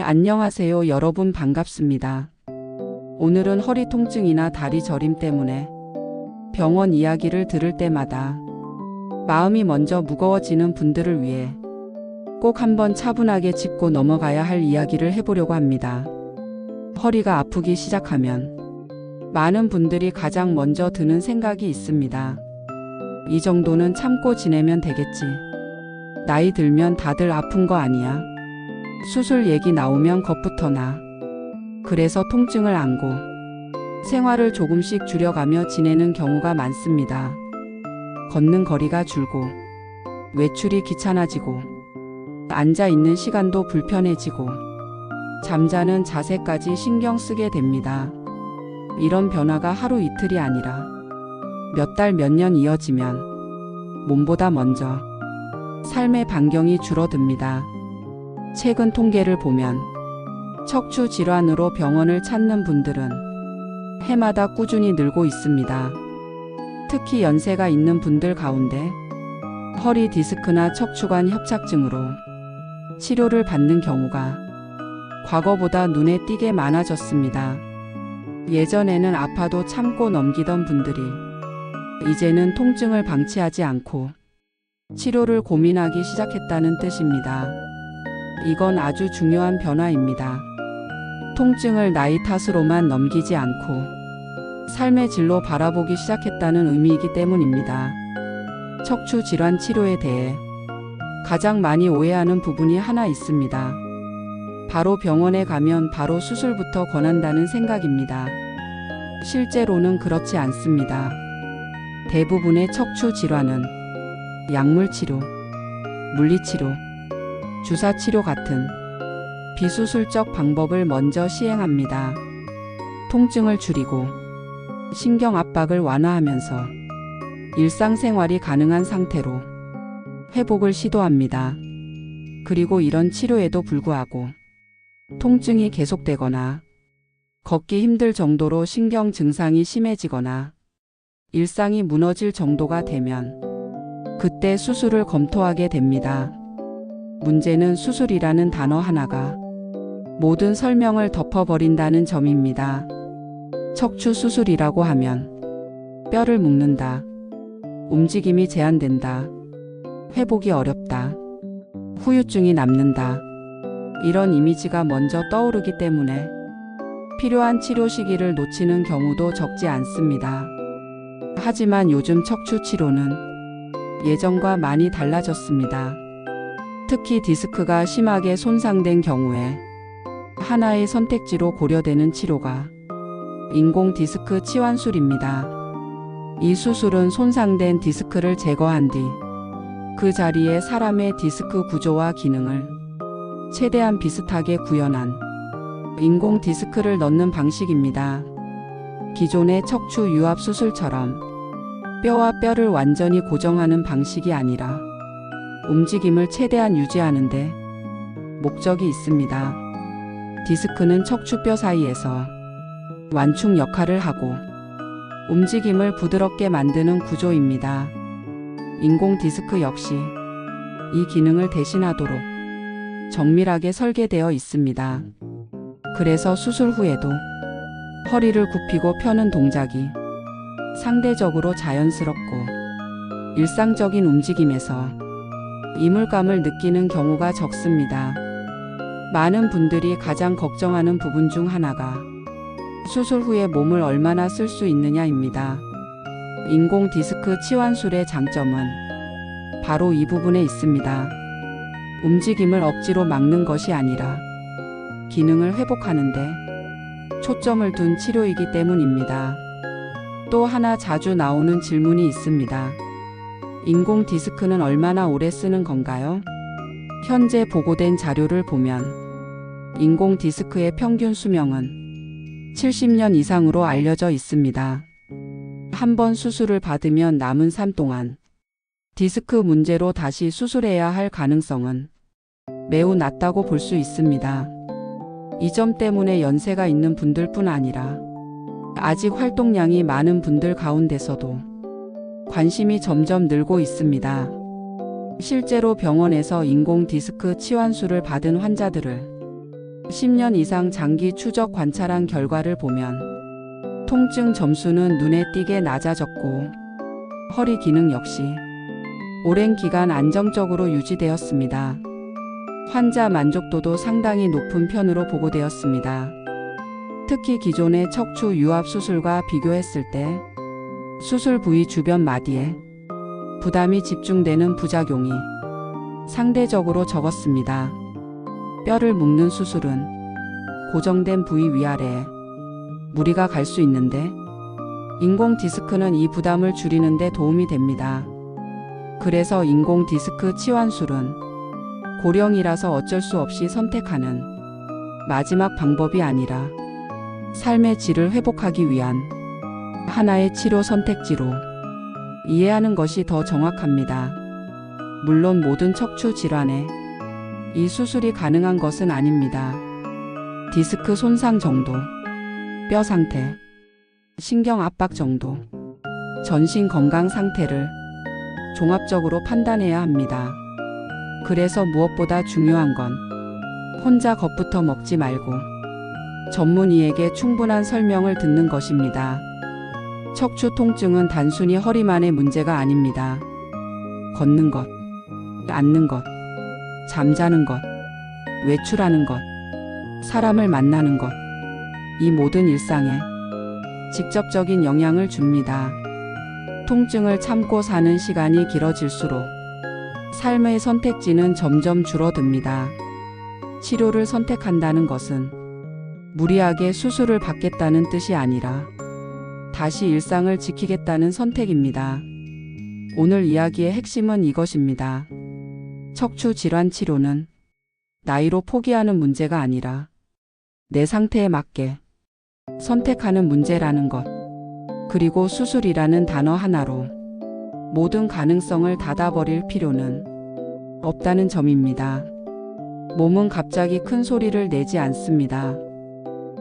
안녕하세요 여러분 반갑습니다. 오늘은 허리 통증이나 다리 저림 때문에 병원 이야기를 들을 때마다 마음이 먼저 무거워지는 분들을 위해 꼭 한번 차분하게 짚고 넘어가야 할 이야기를 해보려고 합니다. 허리가 아프기 시작하면 많은 분들이 가장 먼저 드는 생각이 있습니다. 이 정도는 참고 지내면 되겠지. 나이 들면 다들 아픈 거 아니야? 수술 얘기 나오면 겁부터 나. 그래서 통증을 안고 생활을 조금씩 줄여가며 지내는 경우가 많습니다. 걷는 거리가 줄고 외출이 귀찮아지고 앉아 있는 시간도 불편해지고 잠자는 자세까지 신경 쓰게 됩니다. 이런 변화가 하루 이틀이 아니라 몇 달, 몇 년 이어지면 몸보다 먼저 삶의 반경이 줄어듭니다. 최근 통계를 보면 척추 질환으로 병원을 찾는 분들은 해마다 꾸준히 늘고 있습니다. 특히 연세가 있는 분들 가운데 허리 디스크나 척추관 협착증으로 치료를 받는 경우가 과거보다 눈에 띄게 많아졌습니다. 예전에는 아파도 참고 넘기던 분들이 이제는 통증을 방치하지 않고 치료를 고민하기 시작했다는 뜻입니다. 이건 아주 중요한 변화입니다. 통증을 나이 탓으로만 넘기지 않고 삶의 질로 바라보기 시작했다는 의미이기 때문입니다. 척추 질환 치료에 대해 가장 많이 오해하는 부분이 하나 있습니다. 바로 병원에 가면 바로 수술부터 권한다는 생각입니다. 실제로는 그렇지 않습니다. 대부분의 척추 질환은 약물치료, 물리치료, 주사치료 같은 비수술적 방법을 먼저 시행합니다. 통증을 줄이고 신경 압박을 완화하면서 일상생활이 가능한 상태로 회복을 시도합니다. 그리고 이런 치료에도 불구하고 통증이 계속되거나 걷기 힘들 정도로 신경 증상이 심해지거나 일상이 무너질 정도가 되면 그때 수술을 검토하게 됩니다. 문제는 수술이라는 단어 하나가 모든 설명을 덮어버린다는 점입니다. 척추 수술이라고 하면 뼈를 묶는다, 움직임이 제한된다, 회복이 어렵다, 후유증이 남는다, 이런 이미지가 먼저 떠오르기 때문에 필요한 치료 시기를 놓치는 경우도 적지 않습니다. 하지만 요즘 척추 치료는 예전과 많이 달라졌습니다. 특히 디스크가 심하게 손상된 경우에 하나의 선택지로 고려되는 치료가 인공 디스크 치환술입니다. 이 수술은 손상된 디스크를 제거한 뒤 그 자리에 사람의 디스크 구조와 기능을 최대한 비슷하게 구현한 인공 디스크를 넣는 방식입니다. 기존의 척추 유압 수술처럼 뼈와 뼈를 완전히 고정하는 방식이 아니라 움직임을 최대한 유지하는데 목적이 있습니다. 디스크는 척추뼈 사이에서 완충 역할을 하고 움직임을 부드럽게 만드는 구조입니다. 인공 디스크 역시 이 기능을 대신하도록 정밀하게 설계되어 있습니다. 그래서 수술 후에도 허리를 굽히고 펴는 동작이 상대적으로 자연스럽고 일상적인 움직임에서 이물감을 느끼는 경우가 적습니다. 많은 분들이 가장 걱정하는 부분 중 하나가 수술 후에 몸을 얼마나 쓸 수 있느냐입니다. 인공 디스크 치환술의 장점은 바로 이 부분에 있습니다. 움직임을 억지로 막는 것이 아니라 기능을 회복하는데 초점을 둔 치료이기 때문입니다. 또 하나 자주 나오는 질문이 있습니다. 인공 디스크는 얼마나 오래 쓰는 건가요? 현재 보고된 자료를 보면 인공 디스크의 평균 수명은 70년 이상으로 알려져 있습니다. 한 번 수술을 받으면 남은 삶 동안 디스크 문제로 다시 수술해야 할 가능성은 매우 낮다고 볼 수 있습니다. 이 점 때문에 연세가 있는 분들뿐 아니라 아직 활동량이 많은 분들 가운데서도 관심이 점점 늘고 있습니다. 실제로 병원에서 인공 디스크 치환술을 받은 환자들을 10년 이상 장기 추적 관찰한 결과를 보면 통증 점수는 눈에 띄게 낮아졌고 허리 기능 역시 오랜 기간 안정적으로 유지되었습니다. 환자 만족도도 상당히 높은 편으로 보고되었습니다. 특히 기존의 척추 유압 수술과 비교했을 때 수술 부위 주변 마디에 부담이 집중되는 부작용이 상대적으로 적었습니다. 뼈를 묶는 수술은 고정된 부위 위아래에 무리가 갈 수 있는데 인공 디스크는 이 부담을 줄이는 데 도움이 됩니다. 그래서 인공 디스크 치환술은 고령이라서 어쩔 수 없이 선택하는 마지막 방법이 아니라 삶의 질을 회복하기 위한 하나의 치료 선택지로 이해하는 것이 더 정확합니다. 물론 모든 척추 질환에 이 수술이 가능한 것은 아닙니다. 디스크 손상 정도, 뼈 상태, 신경 압박 정도, 전신 건강 상태를 종합적으로 판단해야 합니다. 그래서 무엇보다 중요한 건 혼자 겁부터 먹지 말고 전문의에게 충분한 설명을 듣는 것입니다. 척추 통증은 단순히 허리만의 문제가 아닙니다. 걷는 것, 앉는 것, 잠자는 것, 외출하는 것, 사람을 만나는 것, 이 모든 일상에 직접적인 영향을 줍니다. 통증을 참고 사는 시간이 길어질수록 삶의 선택지는 점점 줄어듭니다. 치료를 선택한다는 것은 무리하게 수술을 받겠다는 뜻이 아니라 다시 일상을 지키겠다는 선택입니다. 오늘 이야기의 핵심은 이것입니다. 척추 질환 치료는 나이로 포기하는 문제가 아니라 내 상태에 맞게 선택하는 문제라는 것. 그리고 수술이라는 단어 하나로 모든 가능성을 닫아버릴 필요는 없다는 점입니다. 몸은 갑자기 큰 소리를 내지 않습니다.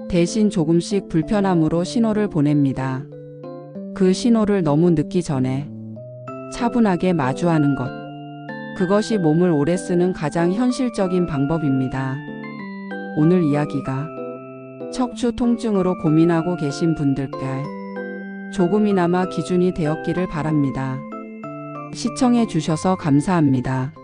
대신 조금씩 불편함으로 신호를 보냅니다. 그 신호를 너무 늦기 전에 차분하게 마주하는 것. 그것이 몸을 오래 쓰는 가장 현실적인 방법입니다. 오늘 이야기가 척추 통증으로 고민하고 계신 분들께 조금이나마 기준이 되었기를 바랍니다. 시청해 주셔서 감사합니다.